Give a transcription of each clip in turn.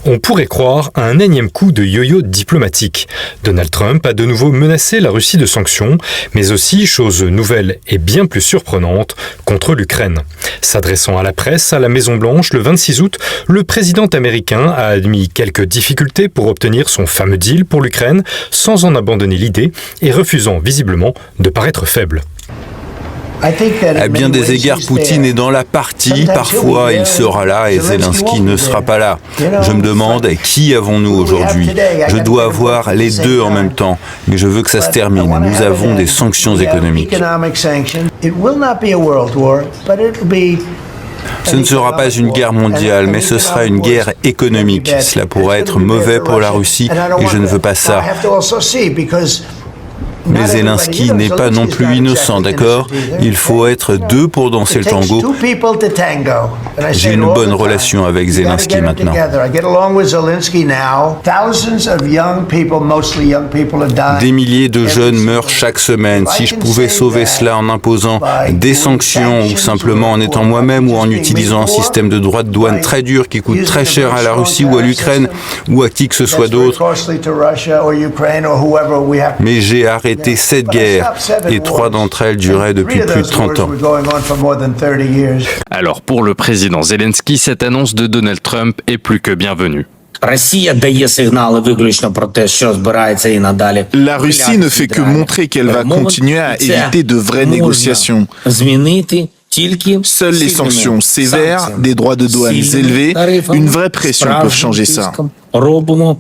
On pourrait croire à un énième coup de yo-yo diplomatique. Donald Trump a de nouveau menacé la Russie de sanctions, mais aussi, chose nouvelle et bien plus surprenante, contre l'Ukraine. S'adressant à la presse à la Maison-Blanche le 26 août, le président américain a admis quelques difficultés pour obtenir son fameux deal pour l'Ukraine, sans en abandonner l'idée et refusant visiblement de paraître faible. À bien des égards, Poutine est dans la partie. Parfois, il sera là et Zelensky ne sera pas là. Je me demande, qui avons-nous aujourd'hui? Je dois avoir les deux en même temps, mais je veux que ça se termine. Nous avons des sanctions économiques. Ce ne sera pas une guerre mondiale, mais ce sera une guerre économique. Cela pourrait être mauvais pour la Russie et je ne veux pas ça. Mais Zelensky n'est pas non plus innocent, d'accord? Il faut être deux pour danser le tango. J'ai une bonne relation avec Zelensky maintenant. Des milliers de jeunes meurent chaque semaine. Si je pouvais sauver cela en imposant des sanctions ou simplement en étant moi-même ou en utilisant un système de droits de douane très dur qui coûte très cher à la Russie ou à l'Ukraine ou à qui que ce soit d'autre. Mais j'ai arrêté 7 guerres et 3 d'entre elles duraient depuis plus de 30 ans. Alors pour le président Zelensky, cette annonce de Donald Trump est plus que bienvenue. La Russie ne fait que montrer qu'elle va continuer à éviter de vraies négociations. Seules les sanctions sévères, des droits de douane élevés, une vraie pression peuvent changer ça. Le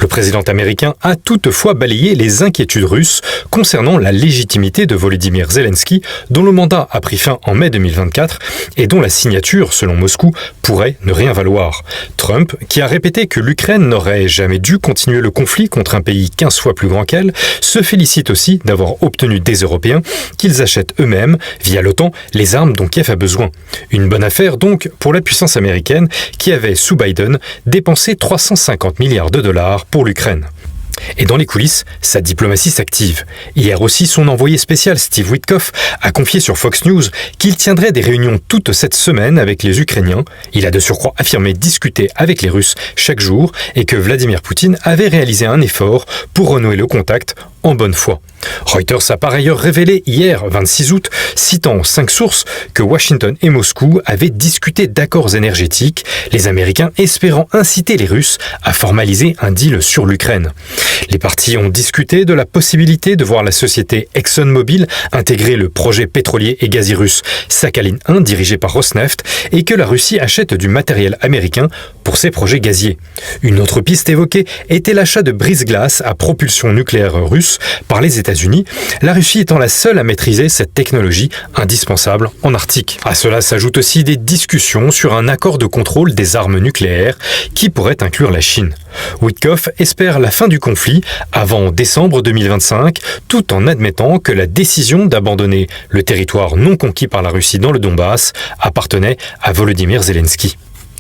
président américain a toutefois balayé les inquiétudes russes concernant la légitimité de Volodymyr Zelensky, dont le mandat a pris fin en mai 2024 et dont la signature, selon Moscou, pourrait ne rien valoir. Trump, qui a répété que l'Ukraine n'aurait jamais dû continuer le conflit contre un pays 15 fois plus grand qu'elle, se félicite aussi d'avoir obtenu des Européens qu'ils achètent eux-mêmes, via l'OTAN, les armes dont Kiev a besoin. Une bonne affaire donc pour la puissance américaine qui avait, sous Biden, dépensé 350 milliards de dollars pour l'Ukraine. Et dans les coulisses, sa diplomatie s'active. Hier aussi, son envoyé spécial Steve Witkoff a confié sur Fox News qu'il tiendrait des réunions toute cette semaine avec les Ukrainiens. Il a de surcroît affirmé discuter avec les Russes chaque jour et que Vladimir Poutine avait réalisé un effort pour renouer le contact en bonne foi. Reuters a par ailleurs révélé hier, 26 août, citant 5 sources, que Washington et Moscou avaient discuté d'accords énergétiques, les Américains espérant inciter les Russes à formaliser un deal sur l'Ukraine. Les parties ont discuté de la possibilité de voir la société ExxonMobil intégrer le projet pétrolier et gazier russe Sakhalin 1 dirigé par Rosneft et que la Russie achète du matériel américain pour ses projets gaziers. Une autre piste évoquée était l'achat de brise-glace à propulsion nucléaire russe par les États-Unis, la Russie étant la seule à maîtriser cette technologie indispensable en Arctique. À cela s'ajoutent aussi des discussions sur un accord de contrôle des armes nucléaires qui pourrait inclure la Chine. Witkoff espère la fin du conflit avant décembre 2025, tout en admettant que la décision d'abandonner le territoire non conquis par la Russie dans le Donbass appartenait à Volodymyr Zelensky.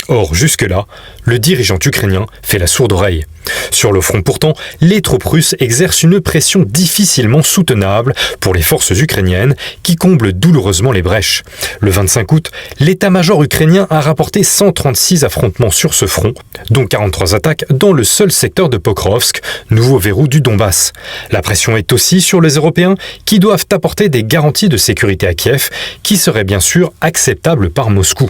Or, jusque-là, le dirigeant ukrainien fait la sourde oreille. Sur le front pourtant, les troupes russes exercent une pression difficilement soutenable pour les forces ukrainiennes qui comblent douloureusement les brèches. Le 25 août, l'état-major ukrainien a rapporté 136 affrontements sur ce front, dont 43 attaques dans le seul secteur de Pokrovsk, nouveau verrou du Donbass. La pression est aussi sur les Européens qui doivent apporter des garanties de sécurité à Kiev qui seraient bien sûr acceptables par Moscou.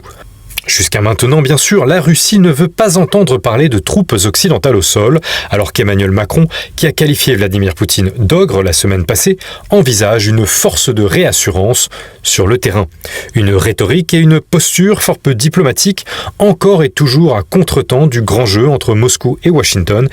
Jusqu'à maintenant, bien sûr, la Russie ne veut pas entendre parler de troupes occidentales au sol, alors qu'Emmanuel Macron, qui a qualifié Vladimir Poutine d'ogre la semaine passée, envisage une force de réassurance sur le terrain. Une rhétorique et une posture fort peu diplomatique, encore et toujours à contretemps du grand jeu entre Moscou et Washington,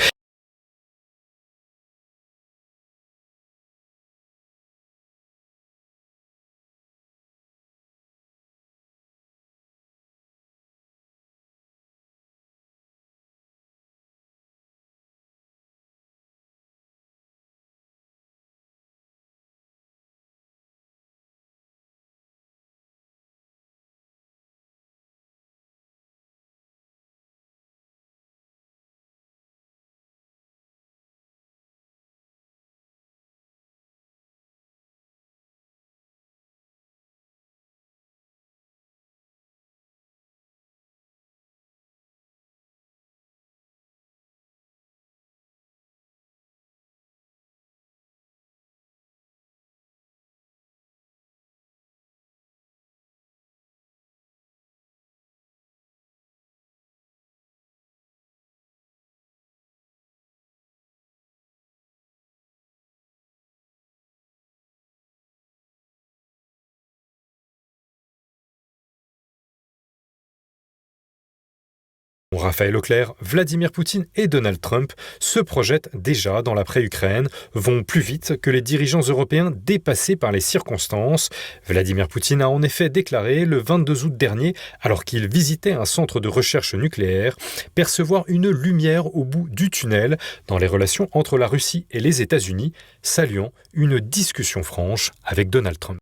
Raphaël Auclair, Vladimir Poutine et Donald Trump se projettent déjà dans l'après-Ukraine, vont plus vite que les dirigeants européens dépassés par les circonstances. Vladimir Poutine a en effet déclaré le 22 août dernier, alors qu'il visitait un centre de recherche nucléaire, percevoir une lumière au bout du tunnel dans les relations entre la Russie et les États-Unis, saluant une discussion franche avec Donald Trump.